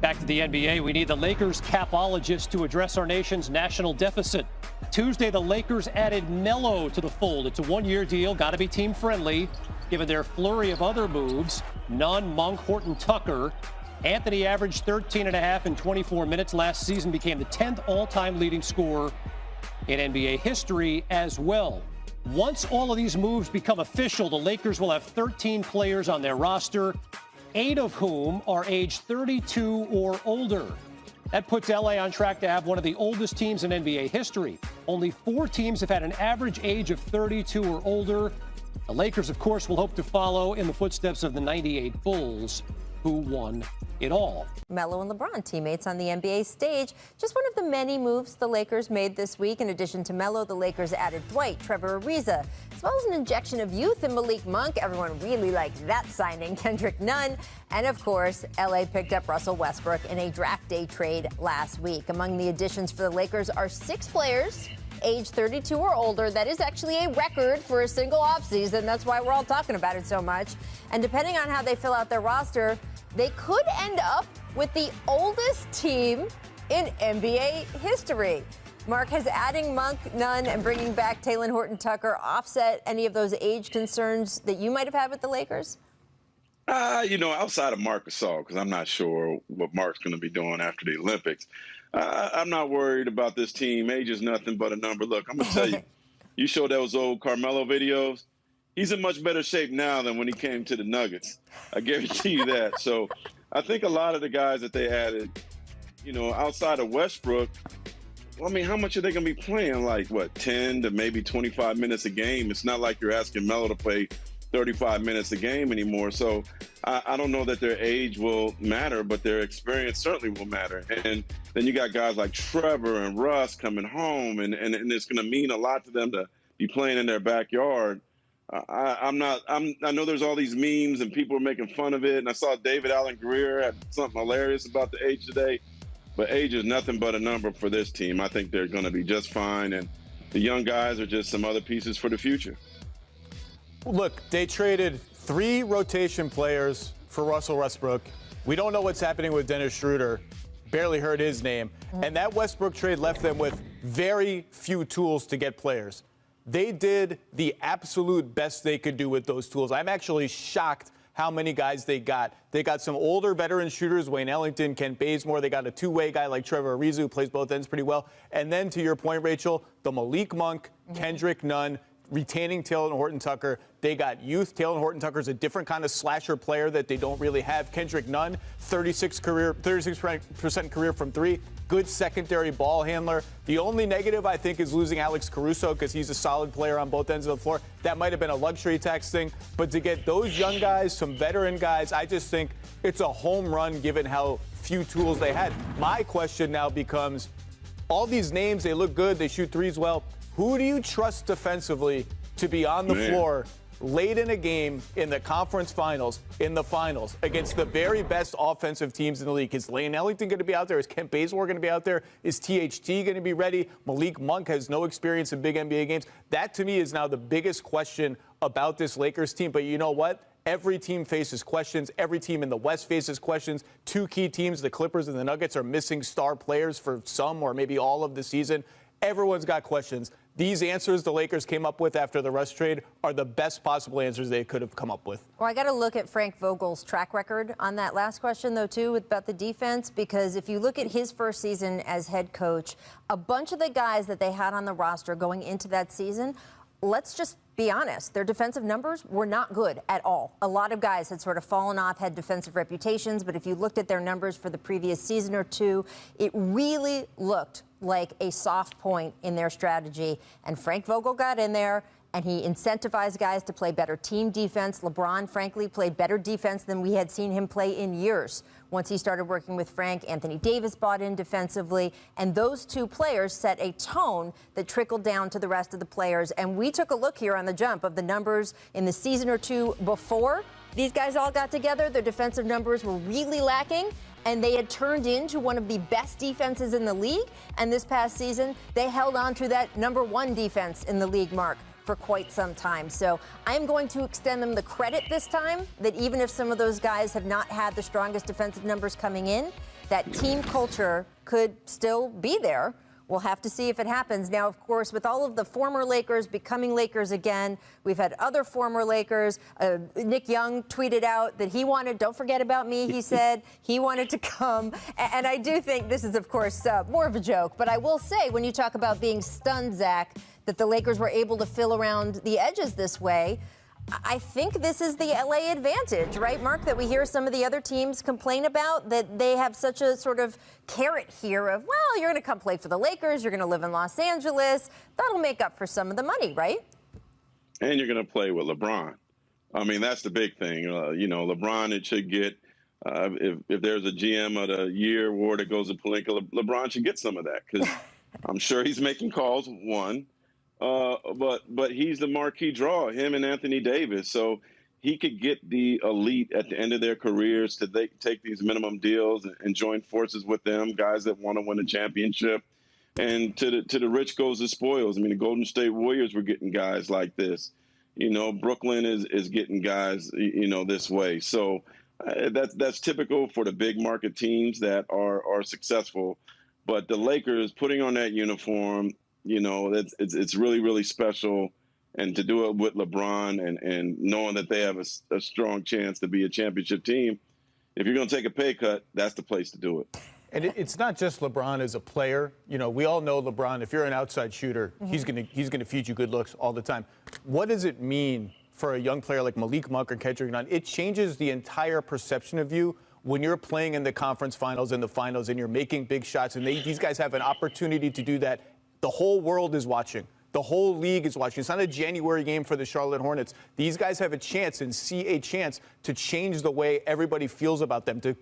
Back to the NBA, we need the Lakers capologist to address our nation's national deficit. Tuesday, the Lakers added Melo to the fold. It's a one-year deal, got to be team-friendly, given their flurry of other moves. Nunn, Monk, Horton, Tucker. Anthony averaged 13.5 in 24 minutes last season, became the 10th all-time leading scorer in NBA history as well. Once all of these moves become official, the Lakers will have 13 players on their roster, 8 of whom are age 32 or older. That puts LA on track to have one of the oldest teams in NBA history. Only 4 teams have had an average age of 32 or older. The Lakers, of course, will hope to follow in the footsteps of the '98 Bulls, who won it all. Melo and LeBron, teammates on the NBA stage. Just one of the many moves the Lakers made this week. In addition to Melo, the Lakers added Dwight, Trevor Ariza, as well as an injection of youth in Malik Monk. Everyone really liked that signing. Kendrick Nunn. And, of course, LA picked up Russell Westbrook in a draft day trade last week. Among the additions for the Lakers are 6 players age 32 or older. That is actually a record for a single offseason. That's why we're all talking about it so much. And depending on how they fill out their roster, they could end up with the oldest team in NBA history. Mark, has adding Monk, Nunn, and bringing back Talen Horton-Tucker offset any of those age concerns that you might have had with the Lakers? Outside of Marc Gasol, because I'm not sure what Mark's going to be doing after the Olympics, I'm not worried about this team. Age is nothing but a number. Look, I'm going to tell you, you showed those old Carmelo videos. He's in much better shape now than when he came to the Nuggets. I guarantee you that. So I think a lot of the guys that they added, outside of Westbrook, how much are they going to be playing? 10 to maybe 25 minutes a game? It's not like you're asking Melo to play 35 minutes a game anymore. So I don't know that their age will matter, but their experience certainly will matter. And then you got guys like Trevor and Russ coming home, and it's going to mean a lot to them to be playing in their backyard. I know there's all these memes and people are making fun of it. And I saw David Allen Greer had something hilarious about the age today. But age is nothing but a number for this team. I think they're going to be just fine. And the young guys are just some other pieces for the future. Look, they traded 3 rotation players for Russell Westbrook. We don't know what's happening with Dennis Schroeder. Barely heard his name. And that Westbrook trade left them with very few tools to get players. They did the absolute best they could do with those tools. I'm actually shocked how many guys they got. They got some older veteran shooters, Wayne Ellington, Kent Bazemore. They got a two-way guy like Trevor Ariza, who plays both ends pretty well. And then, to your point, Rachel, the Malik Monk, Kendrick Nunn, retaining Talen Horton-Tucker. They got youth. Talen Horton-Tucker is a different kind of slasher player that they don't really have. Kendrick Nunn, 36% career from 3. Good secondary ball handler. The only negative, I think, is losing Alex Caruso because he's a solid player on both ends of the floor. That might have been a luxury tax thing. But to get those young guys, some veteran guys, I just think it's a home run given how few tools they had. My question now becomes, all these names, they look good, they shoot threes well. Who do you trust defensively to be on the floor late in a game in the conference finals, in the finals, against the very best offensive teams in the league? Is Lane Ellington going to be out there? Is Kent Bazemore going to be out there? Is THT going to be ready? Malik Monk has no experience in big NBA games. That, to me, is now the biggest question about this Lakers team. But you know what? Every team faces questions. Every team in the West faces questions. 2 key teams, the Clippers and the Nuggets, are missing star players for some or maybe all of the season. Everyone's got questions. These answers the Lakers came up with after the Russ trade are the best possible answers they could have come up with. Well, I got to look at Frank Vogel's track record on that last question, though, too, about the defense, because if you look at his first season as head coach, a bunch of the guys that they had on the roster going into that season, let's just be honest, their defensive numbers were not good at all. A lot of guys had sort of fallen off, had defensive reputations, but if you looked at their numbers for the previous season or 2, it really looked like a soft point in their strategy. And Frank Vogel got in there, and he incentivized guys to play better team defense. LeBron, frankly, played better defense than we had seen him play in years. Once he started working with Frank, Anthony Davis bought in defensively, and those 2 players set a tone that trickled down to the rest of the players. And we took a look here on the jump of the numbers in the season or 2 before these guys all got together. Their defensive numbers were really lacking, and they had turned into one of the best defenses in the league. And this past season, they held on to that #1 defense in the league, Mark, for quite some time. So I'm going to extend them the credit this time that even if some of those guys have not had the strongest defensive numbers coming in, that team culture could still be there. We'll have to see if it happens. Now, of course, with all of the former Lakers becoming Lakers again, we've had other former Lakers. Nick Young tweeted out that he wanted, don't forget about me, he said, he wanted to come. And I do think this is, of course, more of a joke. But I will say, when you talk about being stunned, Zach, that the Lakers were able to fill around the edges this way, I think this is the LA advantage, right, Mark, that we hear some of the other teams complain about, that they have such a sort of carrot here of, well, you're going to come play for the Lakers, you're going to live in Los Angeles. That'll make up for some of the money, right? And you're going to play with LeBron. I mean, that's the big thing. LeBron, it should get, if there's a GM of the year award that goes to Pelinka, LeBron should get some of that because I'm sure he's making calls, one. But he's the marquee draw, him and Anthony Davis. So he could get the elite at the end of their careers to take these minimum deals and join forces with them, guys that want to win a championship. And to the rich goes the spoils. I mean, the Golden State Warriors were getting guys like this. Brooklyn is getting guys, this way. So that's typical for the big market teams that are successful. But the Lakers putting on that uniform, it's really, really special. And to do it with LeBron and knowing that they have a strong chance to be a championship team, if you're going to take a pay cut, that's the place to do it. And it's not just LeBron as a player. We all know LeBron. If you're an outside shooter, he's gonna feed you good looks all the time. What does it mean for a young player like Malik Monk or Kendrick Nunn? It changes the entire perception of you when you're playing in the conference finals and the finals and you're making big shots. And these guys have an opportunity to do that. The whole world is watching. The whole league is watching. It's not a January game for the Charlotte Hornets. These guys have a chance and see a chance to change the way everybody feels about them, to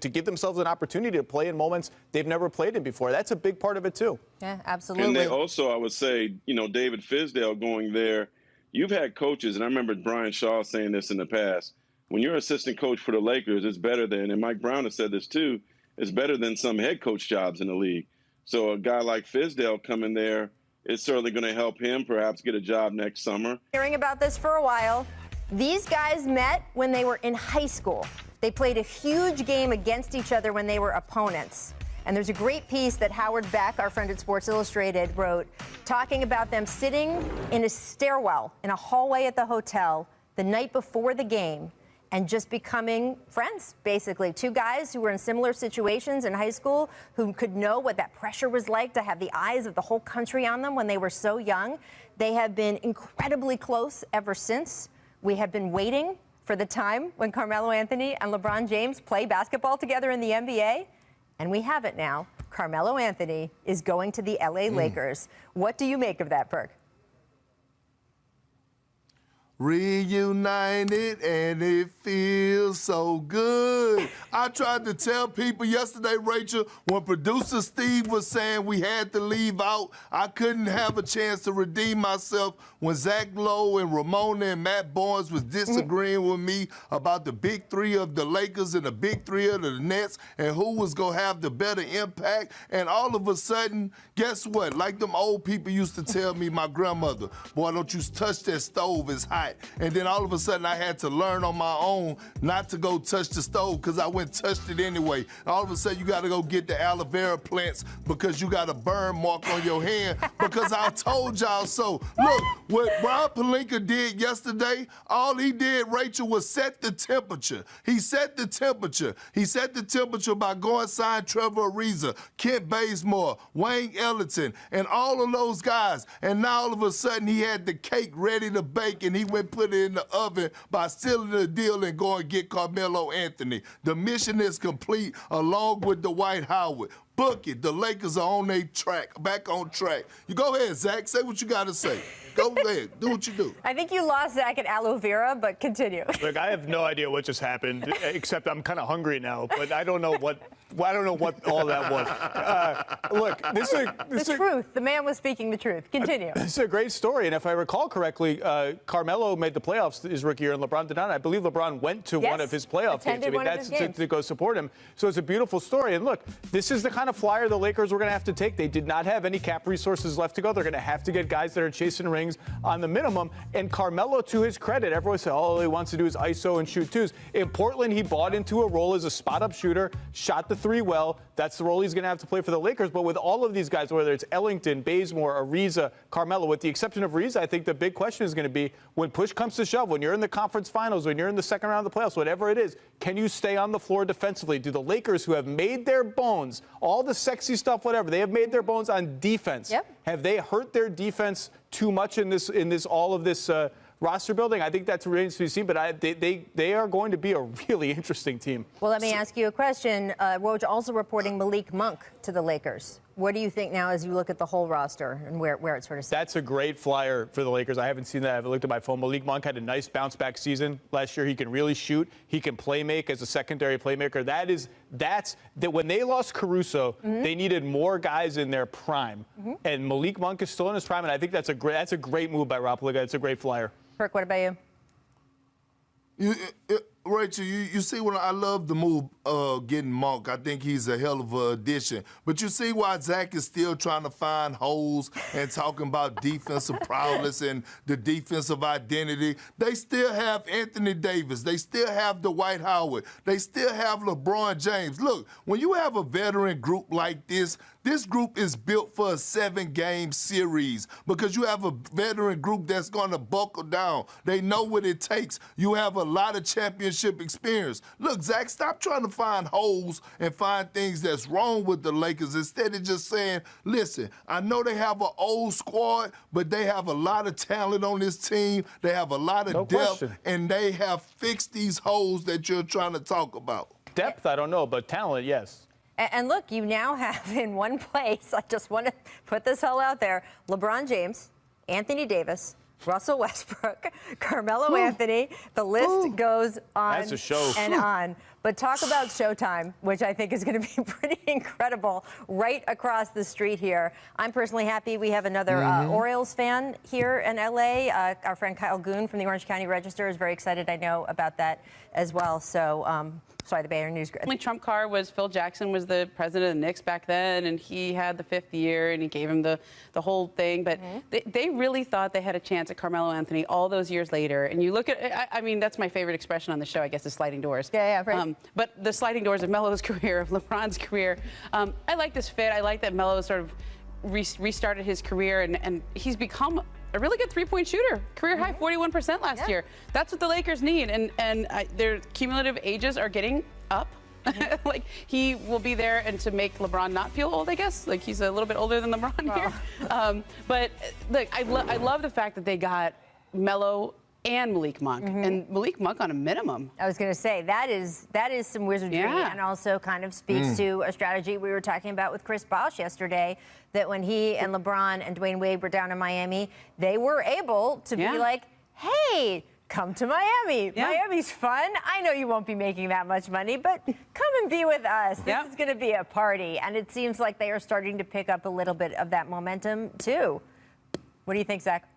give themselves an opportunity to play in moments they've never played in before. That's a big part of it, too. Yeah, absolutely. And they also, I would say, David Fizdale going there, you've had coaches, and I remember Brian Shaw saying this in the past, when you're assistant coach for the Lakers, it's better than, and Mike Brown has said this too, it's better than some head coach jobs in the league. So a guy like Fizdale coming there, it's certainly going to help him perhaps get a job next summer. Hearing about this for a while. These guys met when they were in high school. They played a huge game against each other when they were opponents. And there's a great piece that Howard Beck, our friend at Sports Illustrated, wrote talking about them sitting in a stairwell in a hallway at the hotel the night before the game and just becoming friends, basically. Two guys who were in similar situations in high school who could know what that pressure was like to have the eyes of the whole country on them when they were so young. They have been incredibly close ever since. We have been waiting for the time when Carmelo Anthony and LeBron James play basketball together in the NBA, and we have it now. Carmelo Anthony is going to the LA Lakers. What do you make of that, Perk? Reunited and it feels so good. I tried to tell people yesterday, Rachel, when producer Steve was saying we had to leave out, I couldn't have a chance to redeem myself when Zach Lowe and Ramona and Matt Barnes was disagreeing with me about the big three of the Lakers and the big three of the Nets and who was going to have the better impact. And all of a sudden, guess what? Like them old people used to tell me, my grandmother, boy, don't you touch that stove, it's hot. And then all of a sudden I had to learn on my own not to go touch the stove because I went and touched it anyway. All of a sudden you got to go get the aloe vera plants because you got a burn mark on your hand because I told y'all so. Look, what Rob Pelinka did yesterday, all he did, Rachel, was set the temperature. He set the temperature. He set the temperature by going sign Trevor Ariza, Kent Bazemore, Wayne Ellington, and all of those guys. And now all of a sudden he had the cake ready to bake and he went put it in the oven by sealing the deal and going to get Carmelo Anthony. The mission is complete along with Dwight Howard. Book it. The Lakers are on their track, back on track. You go ahead, Zach. Say what you got to say. Go ahead. Do what you do. I think you lost Zach at aloe vera, but continue. Look, I have no idea what just happened, except I'm kind of hungry now, but I don't know what all that was. Look, this is the truth. The man was speaking the truth. Continue. This is a great story, and if I recall correctly, Carmelo made the playoffs his rookie year, and LeBron did not. I believe LeBron went to one of his playoff games. I mean, that's to go support him. So it's a beautiful story. And look, this is the kind of flyer the Lakers were going to have to take. They did not have any cap resources left to go. They're going to have to get guys that are chasing rings. rings on the minimum. And Carmelo, to his credit, everyone said, all he wants to do is ISO and shoot twos. In Portland, he bought into a role as a spot-up shooter, shot the three well. That's the role he's going to have to play for the Lakers. But with all of these guys, whether it's Ellington, Bazemore, Ariza, Carmelo, with the exception of Ariza, I think the big question is going to be when push comes to shove, when you're in the conference finals, when you're in the second round of the playoffs, whatever it is, can you stay on the floor defensively? Do the Lakers, who have made their bones, all the sexy stuff, whatever, they have made their bones on defense. Yep. Have they hurt their defense too much in this all of this roster building? I think that's remains to be seen, but they are going to be a really interesting team. Well, let me ask you a question. WOJ also reporting Malik Monk to the Lakers. What do you think now as you look at the whole roster and where it sort of sits? That's a great flyer for the Lakers. I haven't seen that. I haven't looked at my phone. Malik Monk had a nice bounce-back season last year. He can really shoot. He can play make as a secondary playmaker. That's when they lost Caruso, they needed more guys in their prime. And Malik Monk is still in his prime, and I think that's a great move by Rob Pelinka. It's a great flyer. Perk, what about you? Rachel, you see what I love the move getting Monk. I think he's a hell of an addition. But you see why Zach is still trying to find holes and talking about defensive prowess and the defensive identity. They still have Anthony Davis. They still have Dwight Howard. They still have LeBron James. Look, when you have a veteran group like this group is built for a 7-game series because you have a veteran group that's going to buckle down. They know what it takes. You have a lot of championship experience. Look, Zach, stop trying to find holes and find things that's wrong with the Lakers instead of just saying, listen, I know they have an old squad, but they have a lot of talent on this team. They have a lot of depth, and they have fixed these holes that you're trying to talk about. Depth, I don't know, but talent, yes. And look, you now have in one place, I just want to put this all out there, LeBron James, Anthony Davis, Russell Westbrook, Carmelo Anthony. The list goes on That's a show. and on. But talk about Showtime, which I think is going to be pretty incredible right across the street here. I'm personally happy we have another Orioles fan here in L.A. Our friend Kyle Goon from the Orange County Register is very excited, I know, about that as well. So, sorry, the Bay Area News. Only trump card was Phil Jackson was the president of the Knicks back then, and he had the 5th year, and he gave him the whole thing. But they really thought they had a chance at Carmelo Anthony all those years later. And you look at, I mean, that's my favorite expression on the show, I guess, is sliding doors. Yeah, right. But the sliding doors of Melo's career, of LeBron's career, I like this fit. I like that Melo sort of restarted his career, and he's become a really good three-point shooter. Career high 41% last year. That's what the Lakers need, and their cumulative ages are getting up. Like, he will be there and to make LeBron not feel old, I guess. Like, he's a little bit older than LeBron here. But look, I love the fact that they got Melo and Malik Monk, and Malik Monk on a minimum. I was going to say, that is some wizardry, and also kind of speaks to a strategy we were talking about with Chris Bosh yesterday, that when he and LeBron and Dwayne Wade were down in Miami, they were able to be like, hey, come to Miami. Miami's fun. I know you won't be making that much money, but come and be with us. This is going to be a party. And it seems like they are starting to pick up a little bit of that momentum, too. What do you think, Zach?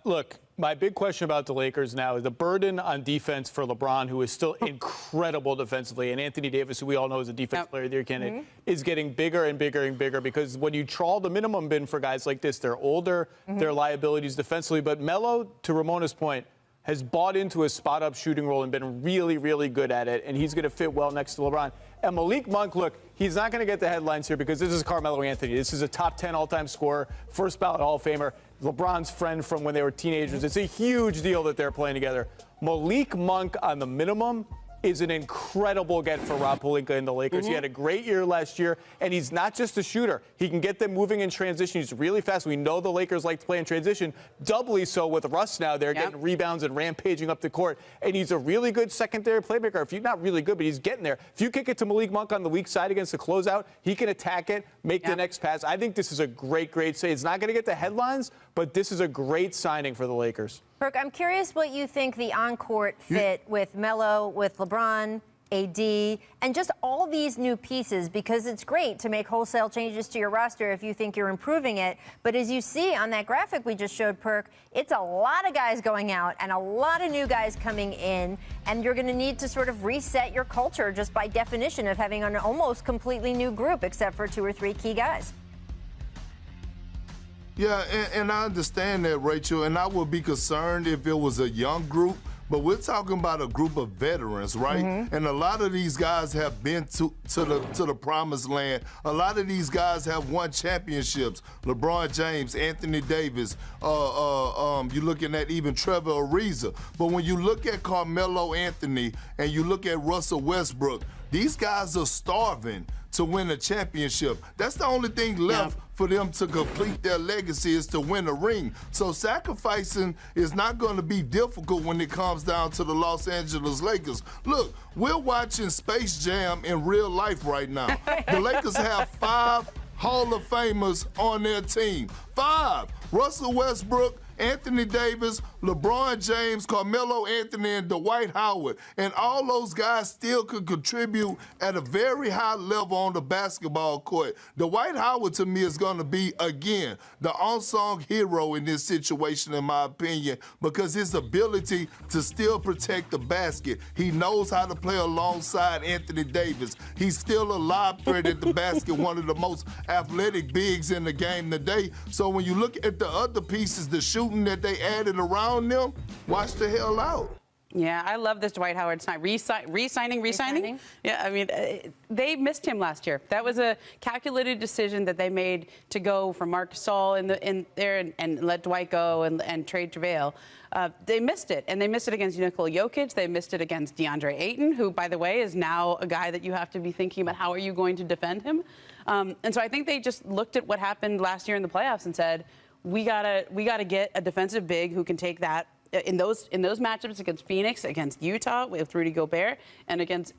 Look, my big question about the Lakers now is the burden on defense for LeBron, who is still incredible defensively, and Anthony Davis, who we all know is a defensive player of the year candidate, is getting bigger and bigger and bigger because when you trawl the minimum bin for guys like this, they're older, they're liabilities defensively. But Melo, to Ramona's point, has bought into a spot-up shooting role and been really, really good at it, and he's going to fit well next to LeBron. And Malik Monk, look, he's not going to get the headlines here because this is Carmelo Anthony. This is a top 10 all-time scorer, first ballot Hall of Famer, LeBron's friend from when they were teenagers. It's a huge deal that they're playing together. Malik Monk on the minimum is an incredible get for Rob Pelinka and the Lakers. He had a great year last year, and he's not just a shooter. He can get them moving in transition. He's really fast. We know the Lakers like to play in transition, doubly so with Russ now. They're getting rebounds and rampaging up the court, and he's a really good secondary playmaker. If you're not really good, but he's getting there. If you kick it to Malik Monk on the weak side against the closeout, he can attack it, make the next pass. I think this is a great say. It's not going to get the headlines, but this is a great signing for the Lakers. Brooke, I'm curious what you think the on-court fit with Melo, with LeBron, AD, and just all these new pieces, because it's great to make wholesale changes to your roster if you think you're improving it. But as you see on that graphic we just showed, Perk, it's a lot of guys going out and a lot of new guys coming in, and you're going to need to sort of reset your culture just by definition of having an almost completely new group, except for 2 or 3 key guys. Yeah, and I understand that, Rachel, and I would be concerned if it was a young group. But we're talking about a group of veterans, right? And a lot of these guys have been to the promised land. A lot of these guys have won championships. LeBron James, Anthony Davis. You're looking at even Trevor Ariza. But when you look at Carmelo Anthony and you look at Russell Westbrook, these guys are starving to win a championship. That's the only thing left for them to complete their legacy is to win a ring. So sacrificing is not going to be difficult when it comes down to the Los Angeles Lakers. Look, we're watching Space Jam in real life right now. The Lakers have 5 Hall of Famers on their team. 5. Russell Westbrook, Anthony Davis, LeBron James, Carmelo Anthony, and Dwight Howard. And all those guys still could contribute at a very high level on the basketball court. Dwight Howard, to me, is going to be, again, the unsung hero in this situation, in my opinion, because his ability to still protect the basket. He knows how to play alongside Anthony Davis. He's still a lob threat at the basket, one of the most athletic bigs in the game today. So when you look at the other pieces, the shooting that they added around them, watch the hell out. Yeah, I love this Dwight Howard sign. Re-signing? Yeah, I mean, they missed him last year. That was a calculated decision that they made to go for Marc Gasol in there and let Dwight go and trade JaVale. They missed it, and they missed it against Nikola Jokic. They missed it against DeAndre Ayton, who, by the way, is now a guy that you have to be thinking about how are you going to defend him. And so I think they just looked at what happened last year in the playoffs and said, we gotta get a defensive big who can take that in those matchups against Phoenix, against Utah with Rudy Gobert, and against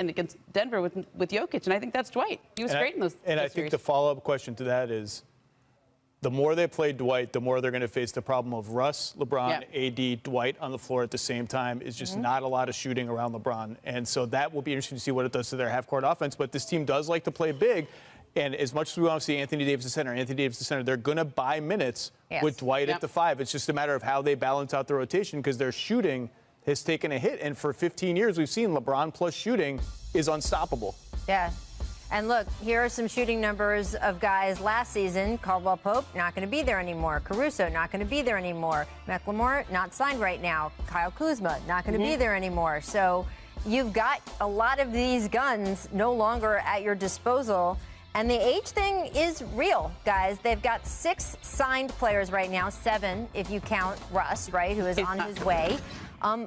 Denver with Jokic. And I think that's Dwight. He was great in those. And I think the follow-up question to that is, the more they play Dwight, the more they're going to face the problem of Russ, LeBron, AD, Dwight on the floor at the same time. Is just not a lot of shooting around LeBron, and so that will be interesting to see what it does to their half-court offense. But this team does like to play big. And as much as we want to see Anthony Davis the center, they're going to buy minutes with Dwight at the 5. It's just a matter of how they balance out the rotation because their shooting has taken a hit. And for 15 years, we've seen LeBron plus shooting is unstoppable. Yeah. And look, here are some shooting numbers of guys last season. Caldwell Pope, not going to be there anymore. Caruso, not going to be there anymore. McLemore, not signed right now. Kyle Kuzma, not going to be there anymore. So you've got a lot of these guns no longer at your disposal. And the age thing is real, guys. They've got 6 signed players right now, 7 if you count Russ, right, who is on his way.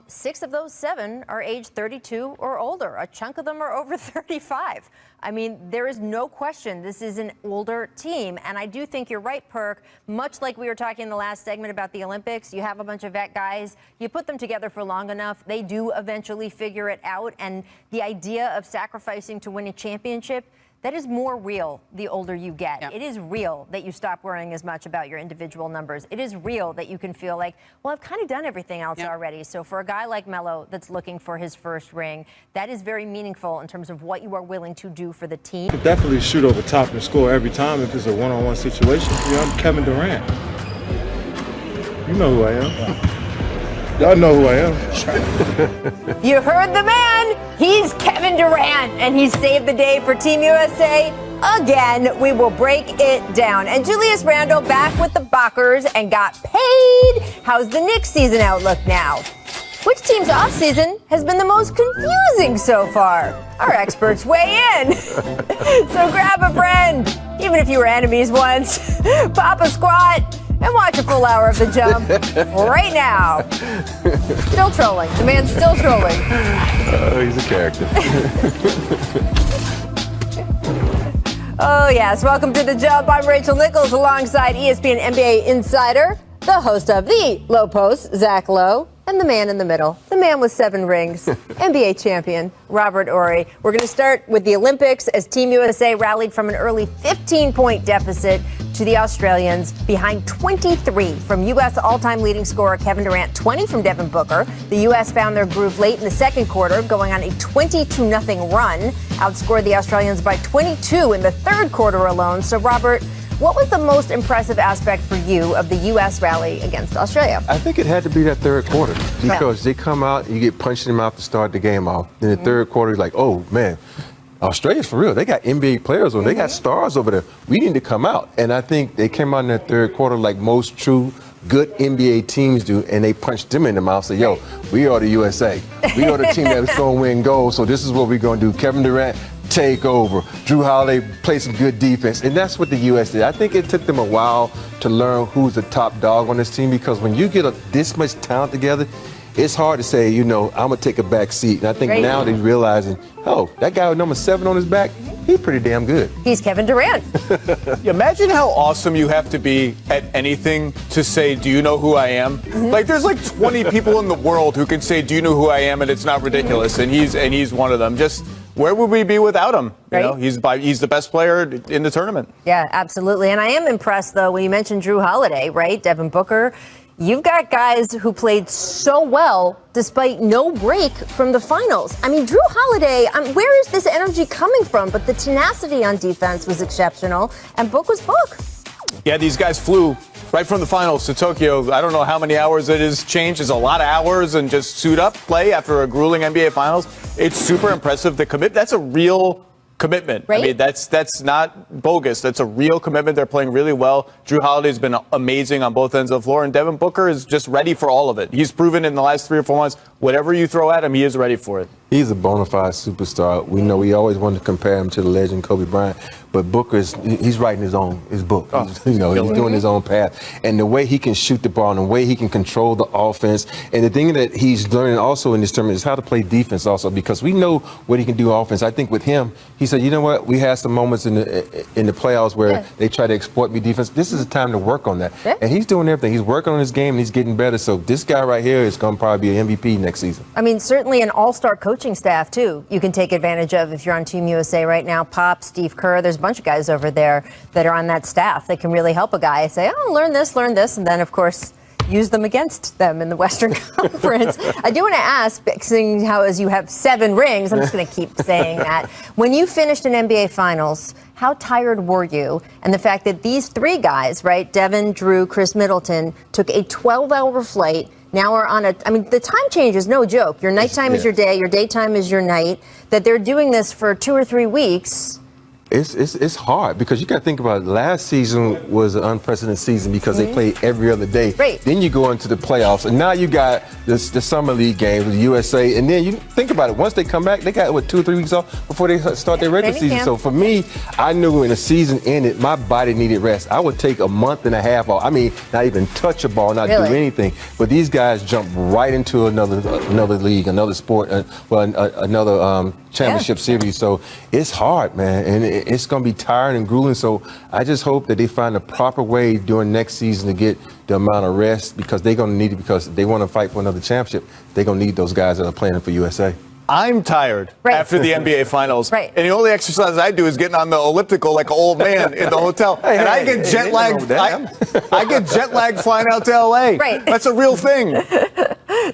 6 of those 7 are age 32 or older. A chunk of them are over 35. I mean, there is no question this is an older team. And I do think you're right, Perk. Much like we were talking in the last segment about the Olympics, you have a bunch of vet guys. You put them together for long enough, they do eventually figure it out. And the idea of sacrificing to win a championship, that is more real the older you get. It is real that you stop worrying as much about your individual numbers. It is real that you can feel like, well, I've kind of done everything else already. So for a guy like Melo that's looking for his first ring, that is very meaningful in terms of what you are willing to do for the team. Could definitely shoot over top and score every time if it's a one-on-one situation. You know, I'm Kevin Durant. You know who I am. Y'all know who I am. You heard the man. He's Kevin Durant, and he saved the day for Team USA. Again, we will break it down. And Julius Randle back with the Bockers and got paid. How's the Knicks season outlook now? Which team's offseason has been the most confusing so far? Our experts weigh in. So grab a friend, even if you were enemies once. Pop a squat and watch a full hour of The Jump right now. Still trolling. The man's still trolling. He's a character. Oh, yes. Welcome to The Jump. I'm Rachel Nichols alongside ESPN NBA insider, the host of The Low Post, Zach Lowe, and the man in the middle, the man with 7 rings, NBA champion, Robert Horry. We're going to start with the Olympics as Team USA rallied from an early 15-point deficit to the Australians behind 23 from U.S. all-time leading scorer Kevin Durant, 20 from Devin Booker. The U.S. found their groove late in the second quarter, going on a 22-0 run, outscored the Australians by 22 in the third quarter alone. So, Robert, what was the most impressive aspect for you of the U.S. rally against Australia? I think it had to be that third quarter because they come out, you get punched in the mouth to start the game off. In the third quarter, you're like, oh, man, Australia's for real. They got NBA players over there. They got stars over there. We need to come out. And I think they came out in that third quarter like most true good NBA teams do, and they punched them in the mouth and said, yo, we are the USA. We are the team that's going to win gold, so this is what we're going to do. Kevin Durant, take over. Drew Holiday, play some good defense. And that's what the U.S. did. I think it took them a while to learn who's the top dog on this team, because when you get this much talent together, it's hard to say, I'm going to take a back seat. And I think now they're realizing, oh, that guy with number 7 on his back, he's pretty damn good. He's Kevin Durant. Imagine how awesome you have to be at anything to say, do you know who I am? Like, there's like 20 people in the world who can say, do you know who I am? And it's not ridiculous. And he's one of them. Just where would we be without him? He's the best player in the tournament. Yeah, absolutely. And I am impressed, though, when you mentioned Drew Holiday, right? Devin Booker. You've got guys who played so well despite no break from the finals. I mean, Drew Holiday, where is this energy coming from? But the tenacity on defense was exceptional, and Book was Book. Yeah, these guys flew right from the finals to Tokyo. I don't know how many hours it is changed. It's a lot of hours, and just suit up, play after a grueling NBA Finals. It's super impressive. The commit, that's a real commitment. Right? I mean, that's not bogus. That's a real commitment. They're playing really well. Drew Holiday's been amazing on both ends of the floor, and Devin Booker is just ready for all of it. He's proven in the last 3 or 4 months, whatever you throw at him, he is ready for it. He's a bona fide superstar. We know we always wanted to compare him to the legend Kobe Bryant, but Booker he's writing his book. He's doing his own path. And the way he can shoot the ball and the way he can control the offense. And the thing that he's learning also in this tournament is how to play defense also, because we know what he can do offense. I think with him, he said, you know what, we had some moments in the playoffs where they try to exploit me defense. This is a time to work on that. Yeah. And he's doing everything. He's working on his game and he's getting better. So this guy right here is going to probably be an MVP next season. I mean, certainly an all-star coaching staff, too, you can take advantage of if you're on Team USA right now. Pop, Steve Kerr, there's a bunch of guys over there that are on that staff that can really help a guy say, oh, learn this, and then, of course, use them against them in the Western Conference. I do want to ask, seeing how as you have 7 rings, I'm just going to keep saying that. When you finished an NBA Finals, how tired were you? And the fact that these 3 guys, right, Devin, Drew, Chris Middleton, took a 12-hour flight, now we're on the time change is no joke. Your nighttime is your day, your daytime is your night, that they're doing this for 2 or 3 weeks. It's hard because you got to think about it. Last season was an unprecedented season because they played every other day. Right. Then you go into the playoffs, and now you got the Summer League games with the USA. And then you think about it. Once they come back, they got, 2 or 3 weeks off before they start their regular season. So for me, I knew when the season ended, my body needed rest. I would take a month and a half off. I mean, not even touch a ball, not do anything. But these guys jump right into another league, another sport, another championship series. So it's hard, man, and it's going to be tiring and grueling. So I just hope that they find a proper way during next season to get the amount of rest, because they're going to need it, because they want to fight for another championship. They're going to need those guys that are playing for USA. I'm tired after the NBA Finals. Right. And the only exercise I do is getting on the elliptical like an old man in the hotel. And I get jet lag. I get jet lag flying out to LA. Right. That's a real thing.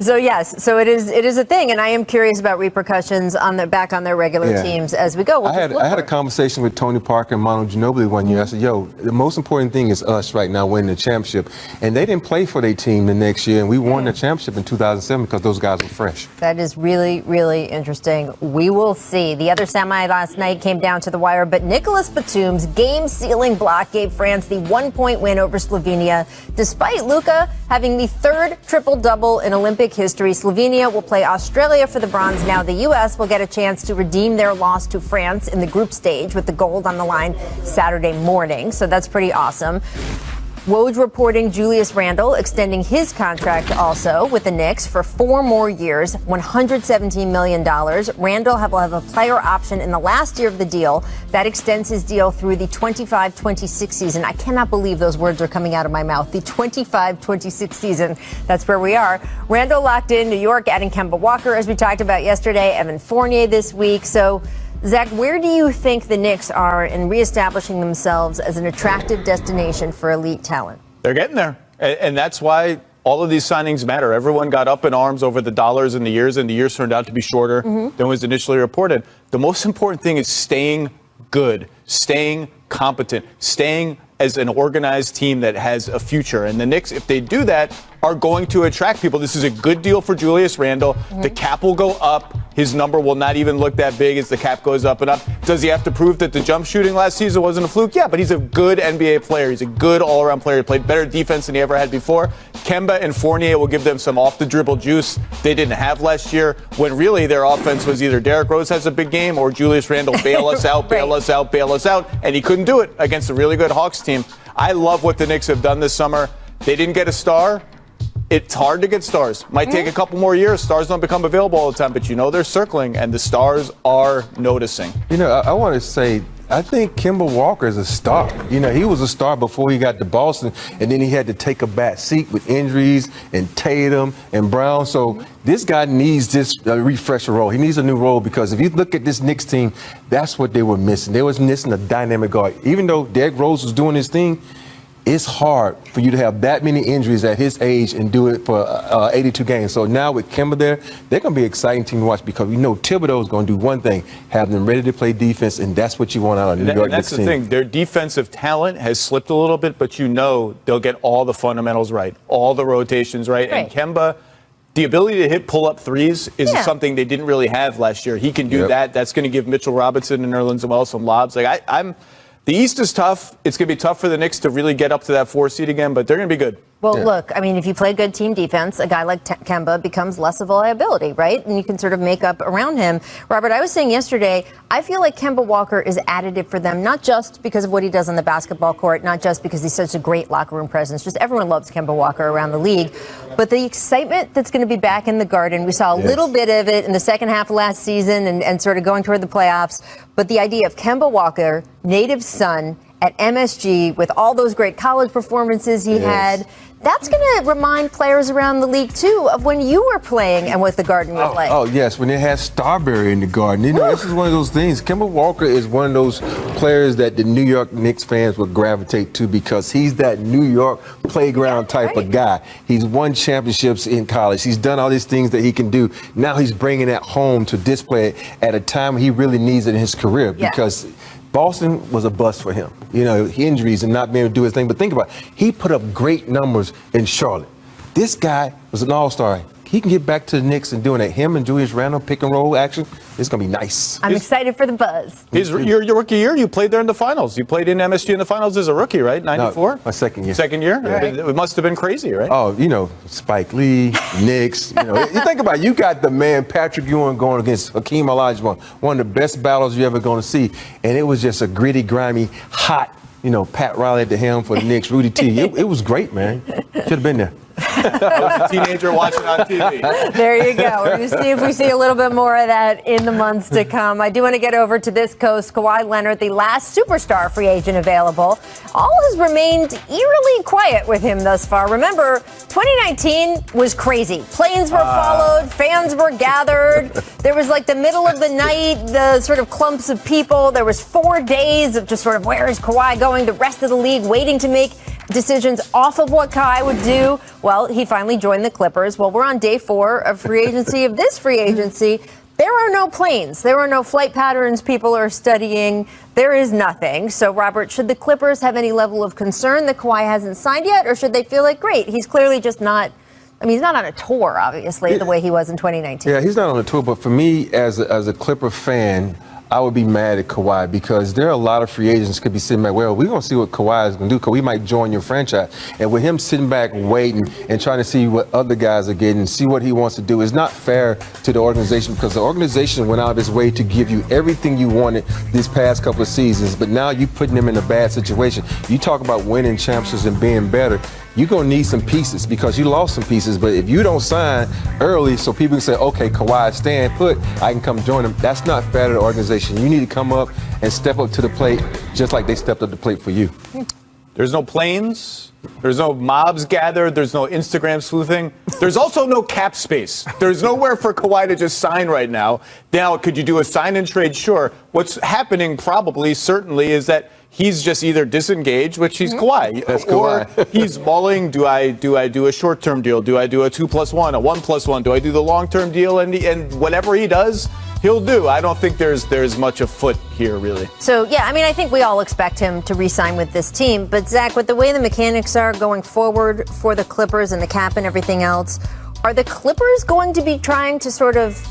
So yes, so it is a thing, and I am curious about repercussions back on their regular teams as we go. I had a conversation with Tony Parker and Manu Ginobili one year. I said, yo, the most important thing is us right now winning the championship. And they didn't play for their team the next year, and we won the championship in 2007 because those guys were fresh. That is really, really interesting. We will see. The other semi last night came down to the wire, but Nicolas Batum's game-sealing block gave France the 1-point win over Slovenia. Despite Luka having the 3rd triple-double in Olympic history, Slovenia will play Australia for the bronze. Now the U.S. will get a chance to redeem their loss to France in the group stage with the gold on the line Saturday morning. So that's pretty awesome. WOJ reporting Julius Randle extending his contract also with the Knicks for 4 more years, $117 million. Randle will have a player option in the last year of the deal. That extends his deal through the 25-26 season. I cannot believe those words are coming out of my mouth. The 25-26 season. That's where we are. Randle locked in New York, adding Kemba Walker, as we talked about yesterday, Evan Fournier this week. So, Zach, where do you think the Knicks are in reestablishing themselves as an attractive destination for elite talent? They're getting there. And that's why all of these signings matter. Everyone got up in arms over the dollars and the years turned out to be shorter than was initially reported. The most important thing is staying good, staying competent, staying as an organized team that has a future. And the Knicks, if they do that, are going to attract people. This is a good deal for Julius Randle. The cap will go up. His number will not even look that big as the cap goes up and up. Does he have to prove that the jump shooting last season wasn't a fluke? Yeah, but he's a good NBA player. He's a good all-around player. He played better defense than he ever had before. Kemba and Fournier will give them some off-the-dribble juice they didn't have last year, when really their offense was either Derrick Rose has a big game or Julius Randle bail us out, bail us out, bail us out, and he couldn't do it against a really good Hawks team. I love what the Knicks have done this summer. They didn't get a star. It's hard to get stars. Might take a couple more years. Stars don't become available all the time, but they're circling, and the stars are noticing. I want to say, I think Kemba Walker is a star. He was a star before he got to Boston, and then he had to take a back seat with injuries and Tatum and Brown. So this guy needs this refresher role. He needs a new role, because if you look at this Knicks team, that's what they were missing. They was missing a dynamic guard. Even though Derrick Rose was doing his thing, it's hard for you to have that many injuries at his age and do it for 82 games. So now with Kemba there, they're going to be an exciting team to watch, because Thibodeau is going to do one thing, have them ready to play defense, and that's what you want out of New York Knicks team. That's the thing. Their defensive talent has slipped a little bit, but they'll get all the fundamentals right, all the rotations right. And Kemba, the ability to hit pull-up threes is something they didn't really have last year. He can do that. That's going to give Mitchell Robinson and Nerlens Noel some lobs. The East is tough. It's going to be tough for the Knicks to really get up to that 4 seed again, but they're going to be good. Well, look, if you play good team defense, a guy like Kemba becomes less of a liability, right? And you can sort of make up around him. Robert, I was saying yesterday, I feel like Kemba Walker is additive for them, not just because of what he does on the basketball court, not just because he's such a great locker room presence. Just everyone loves Kemba Walker around the league. But the excitement that's going to be back in the Garden, we saw a little bit of it in the second half of last season and sort of going toward the playoffs. But the idea of Kemba Walker, native son, at MSG with all those great college performances he had, that's going to remind players around the league, too, of when you were playing and what the Garden was like. Oh, yes, when they had Starberry in the Garden. This is one of those things. Kemba Walker is one of those players that the New York Knicks fans would gravitate to, because he's that New York playground type of guy. He's won championships in college. He's done all these things that he can do. Now he's bringing that home to display it at a time he really needs it in his career, because Boston was a bust for him. Injuries and not being able to do his thing. But think about it. He put up great numbers in Charlotte. This guy was an all-star. He can get back to the Knicks and doing that. Him and Julius Randle pick and roll action. It's going to be nice. I'm excited for the buzz. Your rookie year, you played there in the finals. You played in MSG in the finals as a rookie, right? 94? No, my second year. Second year? Right. It must have been crazy, right? Oh, Spike Lee, Knicks. You think about it, you got the man Patrick Ewing going against Hakeem Olajuwon, one of the best battles you're ever going to see. And it was just a gritty, grimy, hot, Pat Riley at the helm for the Knicks, Rudy T. It was great, man. Should have been there. I was a teenager watching on TV. There you go. We're going to see if we see a little bit more of that in the months to come. I do want to get over to this coast. Kawhi Leonard, the last superstar free agent available. All has remained eerily quiet with him thus far. Remember, 2019 was crazy. Planes were followed. Fans were gathered. There was like the middle of the night, the sort of clumps of people. There was 4 days of just sort of, where is Kawhi going? The rest of the league waiting to make decisions off of what Kawhi would do. Well, he finally joined the Clippers. Well, we're on day 4 of free agency, of this free agency. There are no planes. There are no flight patterns people are studying. There is nothing. So, Robert, should the Clippers have any level of concern that Kawhi hasn't signed yet? Or should they feel like, great, he's clearly just not, he's not on a tour, obviously, the way he was in 2019. Yeah, he's not on a tour. But for me, as a Clipper fan, I would be mad at Kawhi, because there are a lot of free agents could be sitting back, well, we're going to see what Kawhi is going to do, because we might join your franchise. And with him sitting back waiting and trying to see what other guys are getting, see what he wants to do, is not fair to the organization, because the organization went out of its way to give you everything you wanted these past couple of seasons, but now you're putting them in a bad situation. You talk about winning championships and being better. You're going to need some pieces, because you lost some pieces. But if you don't sign early so people can say, okay, Kawhi, stand put, I can come join him, that's not fair to the organization. You need to come up and step up to the plate just like they stepped up to the plate for you. There's no planes. There's no mobs gathered. There's no Instagram sleuthing. There's also no cap space. There's nowhere for Kawhi to just sign right now. Now, could you do a sign and trade? Sure. What's happening probably, certainly, is that he's just either disengaged, which he's Kawhi, or he's mulling. Do I do a short-term deal? Do I do a 2+1, a 1+1? Do I do the long-term deal? And whatever he does, he'll do. I don't think there's much afoot here, really. So, yeah, I mean, I think we all expect him to re-sign with this team. But, Zach, with the way the mechanics are going forward for the Clippers and the cap and everything else, are the Clippers going to be trying to sort of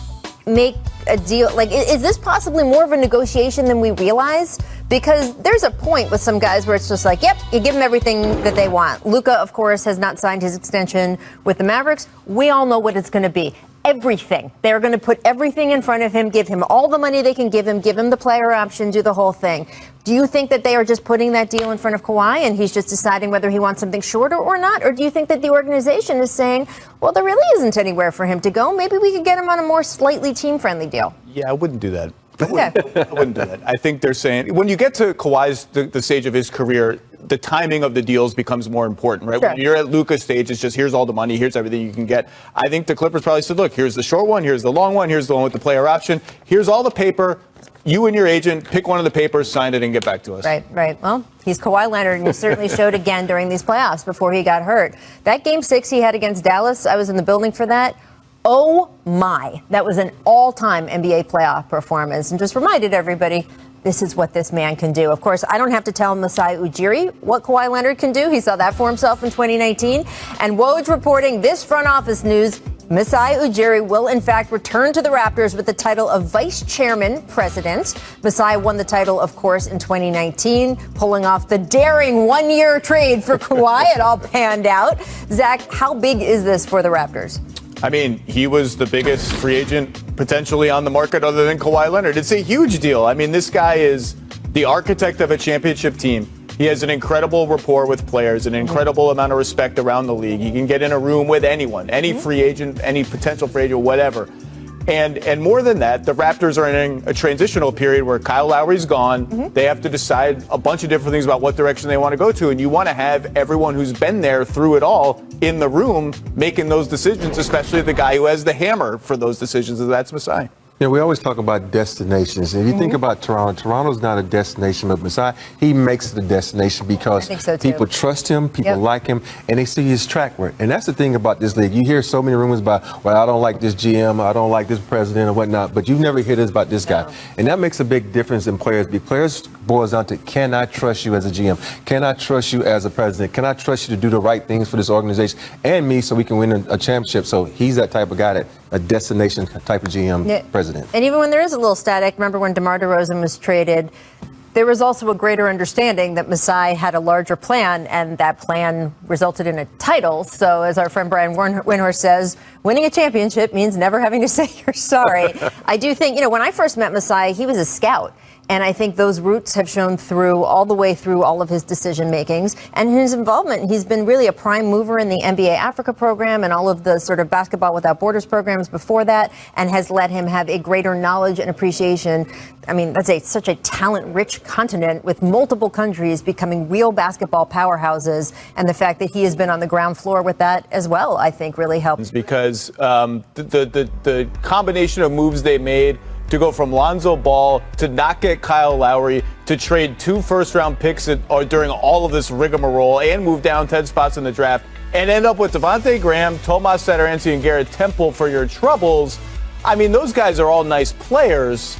make a deal? Like, is this possibly more of a negotiation than we realize? Because there's a point with some guys where it's just like, yep, you give them everything that they want. Luka, of course, has not signed his extension with the Mavericks. We all know what it's going to be. Everything. They're going to put everything in front of him, give him all the money they can give him the player option, do the whole thing. Do you think that they are just putting that deal in front of Kawhi and he's just deciding whether he wants something shorter or not? Or do you think that the organization is saying, well, there really isn't anywhere for him to go. Maybe we could get him on a more slightly team-friendly deal? Yeah, I wouldn't do that. Okay. I wouldn't do that. I think they're saying when you get to Kawhi's the stage of his career, the timing of the deals becomes more important, right? Sure. When you're at Luka's stage, it's just here's all the money, here's everything you can get. I think the Clippers probably said, look, here's the short one, here's the long one, here's the one with the player option, here's all the paper. You and your agent pick one of the papers, sign it, and get back to us. Right. Well, he's Kawhi Leonard, and he certainly showed again during these playoffs before he got hurt. That Game 6 he had against Dallas, I was in the building for that. Oh, my. That was an all-time NBA playoff performance, and just reminded everybody, this is what this man can do. Of course, I don't have to tell Masai Ujiri what Kawhi Leonard can do. He saw that for himself in 2019. And Woj reporting this front office news. Masai Ujiri will, in fact, return to the Raptors with the title of Vice Chairman President. Masai won the title, of course, in 2019, pulling off the daring one-year trade for Kawhi. It all panned out. Zach, how big is this for the Raptors? I mean, he was the biggest free agent potentially on the market other than Kawhi Leonard. It's a huge deal. I mean, this guy is the architect of a championship team. He has an incredible rapport with players, an incredible amount of respect around the league. He can get in a room with anyone, any free agent, any potential free agent, whatever. And more than that, the Raptors are in a transitional period where Kyle Lowry's gone. They have to decide a bunch of different things about what direction they want to go to. And you want to have everyone who's been there through it all in the room making those decisions, especially the guy who has the hammer for those decisions, and that's Masai. Yeah, we always talk about destinations. If you think about Toronto, Toronto's not a destination, but Masai, he makes it a destination because people trust him, people like him, and they see his track record. And that's the thing about this league. You hear so many rumors about, well, I don't like this GM, I don't like this president or whatnot, but you never hear this about this guy. And that makes a big difference in players. Players boils down to, can I trust you as a GM? Can I trust you as a president? Can I trust you to do the right things for this organization and me so we can win a championship? So he's that type of guy, that a destination type of GM president. And even when there is a little static, remember when DeMar DeRozan was traded, there was also a greater understanding that Masai had a larger plan, and that plan resulted in a title. So as our friend Brian Windhorst says, winning a championship means never having to say you're sorry. I do think, when I first met Masai, he was a scout. And I think those roots have shown through all the way through all of his decision makings and his involvement. He's been really a prime mover in the NBA Africa program and all of the sort of Basketball Without Borders programs before that, and has let him have a greater knowledge and appreciation. I mean, that's such a talent-rich continent with multiple countries becoming real basketball powerhouses. And the fact that he has been on the ground floor with that as well, I think really helps. Because the combination of moves they made to go from Lonzo Ball to not get Kyle Lowry to trade 2 first-round picks during all of this rigmarole and move down 10 spots in the draft and end up with Devontae Graham, Tomas Satoransky, and Garrett Temple for your troubles. I mean, those guys are all nice players.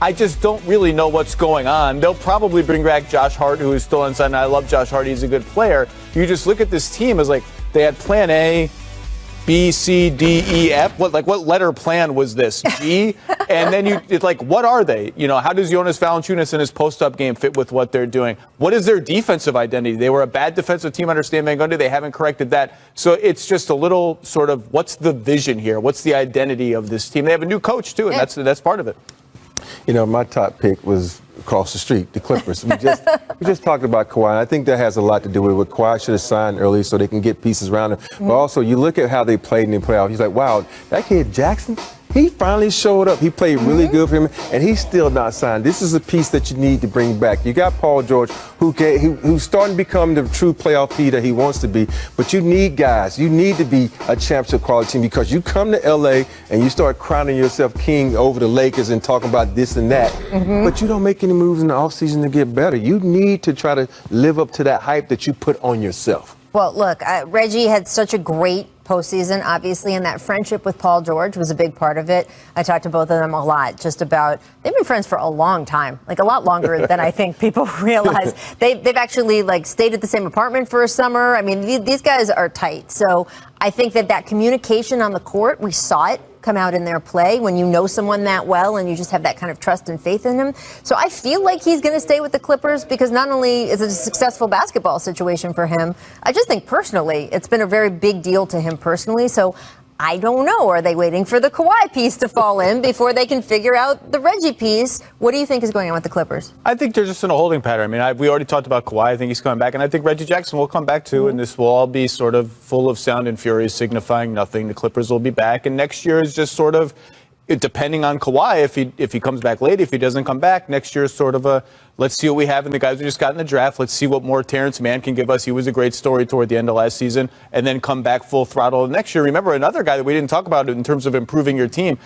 I just don't really know what's going on. They'll probably bring back Josh Hart, who is still unsigned. I love Josh Hart. He's a good player. You just look at this team as like they had plan A, B, C, D, E, F. What letter plan was this? G? And then it's like, what are they? How does Jonas Valanciunas in his post-up game fit with what they're doing? What is their defensive identity? They were a bad defensive team under Stan Van Gundy. They haven't corrected that. So it's just a little sort of, what's the vision here? What's the identity of this team? They have a new coach, too, and that's part of it. My top pick was across the street, the Clippers. We just talked about Kawhi. And I think that has a lot to do with what Kawhi should have signed early so they can get pieces around him. But also, you look at how they played in the playoffs. He's like, wow, that kid Jackson, he finally showed up. He played really good for him, and he's still not signed. This is a piece that you need to bring back. You got Paul George, who's starting to become the true playoff P that he wants to be. But you need guys. You need to be a championship quality team, because you come to L.A. and you start crowning yourself king over the Lakers and talking about this and that. But you don't make any moves in the offseason to get better. You need to try to live up to that hype that you put on yourself. Well, look, Reggie had such a great postseason, obviously, and that friendship with Paul George was a big part of it. I talked to both of them a lot, just about, they've been friends for a long time, like a lot longer than I think people realize. They've actually like stayed at the same apartment for a summer. I mean, these guys are tight. So I think that communication on the court, we saw it come out in their play when you know someone that well and you just have that kind of trust and faith in him. So I feel like he's going to stay with the Clippers because not only is it a successful basketball situation for him, I just think personally it's been a very big deal to him personally. So I don't know. Are they waiting for the Kawhi piece to fall in before they can figure out the Reggie piece? What do you think is going on with the Clippers? I think they're just in a holding pattern. I mean, we already talked about Kawhi. I think he's coming back. And I think Reggie Jackson will come back, too. And this will all be sort of full of sound and fury, signifying nothing. The Clippers will be back. And next year is just sort of, depending on Kawhi, if he comes back late, if he doesn't come back, next year is sort of a, let's see what we have in the guys we just got in the draft. Let's see what more Terrence Mann can give us. He was a great story toward the end of last season. And then come back full throttle next year. Remember, another guy that we didn't talk about in terms of improving your team,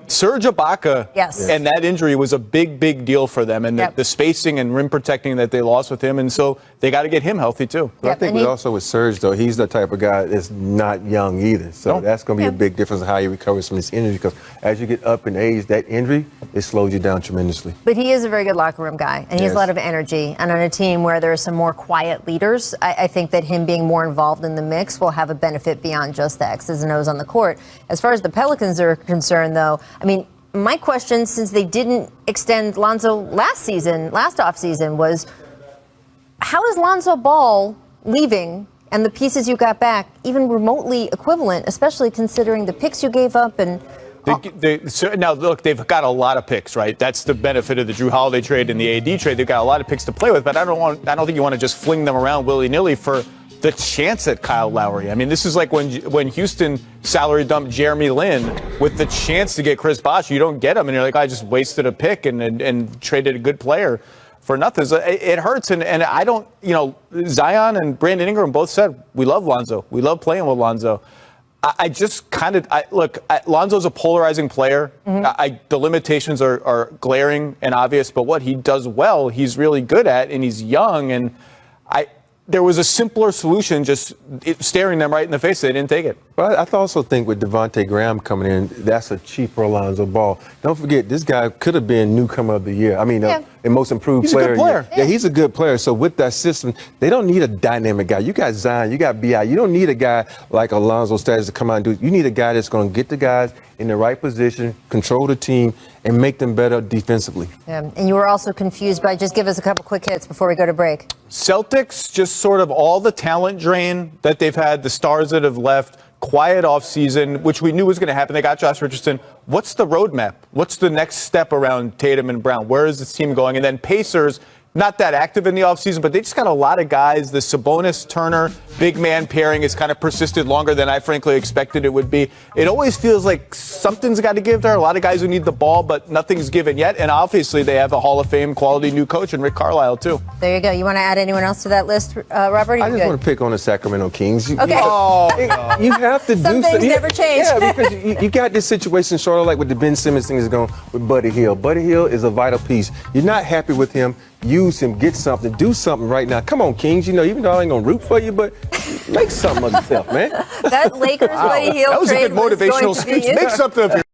Serge Ibaka, yes. And that injury was a big, big deal for them. And the spacing and rim protecting that they lost with him. And so they got to get him healthy, too. But I think also with Serge, though, he's the type of guy that's not young either. So that's going to be a big difference in how he recovers from his injury. Because as you get up in age, that injury, it slows you down tremendously. But he is a very good locker room guy, and he has a lot of energy. And on a team where there are some more quiet leaders, I think that him being more involved in the mix will have a benefit beyond just the X's and O's on the court. As far as the Pelicans are concerned, though, I mean, my question, since they didn't extend Lonzo last offseason, was how is Lonzo Ball leaving and the pieces you got back even remotely equivalent, especially considering the picks you gave up and now, look, they've got a lot of picks, right? That's the benefit of the Drew Holiday trade and the AD trade. They've got a lot of picks to play with, but I don't think you want to just fling them around willy-nilly for the chance at Kyle Lowry. I mean, this is like when Houston salary dumped Jeremy Lin with the chance to get Chris Bosh. You don't get him, and you're like, I just wasted a pick and traded a good player for nothing. So it hurts, and I don't, Zion and Brandon Ingram both said, we love Lonzo. We love playing with Lonzo. I just kind of look. Lonzo's a polarizing player. The limitations are glaring and obvious, but what he does well, he's really good at, and he's young. And there was a simpler solution, just staring them right in the face. They didn't take it. But I also think with Devontae Graham coming in, that's a cheaper Lonzo Ball. Don't forget, this guy could have been newcomer of the year. I mean, the most improved player. He's a good player. Yeah, he's a good player. So with that system, they don't need a dynamic guy. You got Zion, you got B.I. You don't need a guy like Alonzo Status to come out and do it. You need a guy that's going to get the guys in the right position, control the team, and make them better defensively. Yeah. And you were also confused by, just give us a couple quick hits before we go to break. Celtics, just sort of all the talent drain that they've had, the stars that have left, quiet offseason, which we knew was going to happen. They got Josh Richardson. What's the roadmap? What's the next step around Tatum and Brown? Where is this team going? And then Pacers, not that active in the offseason, but they just got a lot of guys. The Sabonis-Turner big man pairing has kind of persisted longer than I frankly expected it would be. It always feels like something's got to give there. A lot of guys who need the ball, but nothing's given yet. And obviously they have a Hall of Fame quality new coach in Rick Carlisle, too. There you go. You want to add anyone else to that list, Robert? I just want to pick on the Sacramento Kings. Okay. You have to do some things never change. Yeah, because you got this situation sort of like with the Ben Simmons thing is going with Buddy Hield. Buddy Hield is a vital piece. You're not happy with him. Use him, get something, do something right now. Come on, Kings. Even though I ain't going to root for you, but make something of yourself, man. That Lakers Buddy Hield That was a trade good motivational speech. Make something of yourself.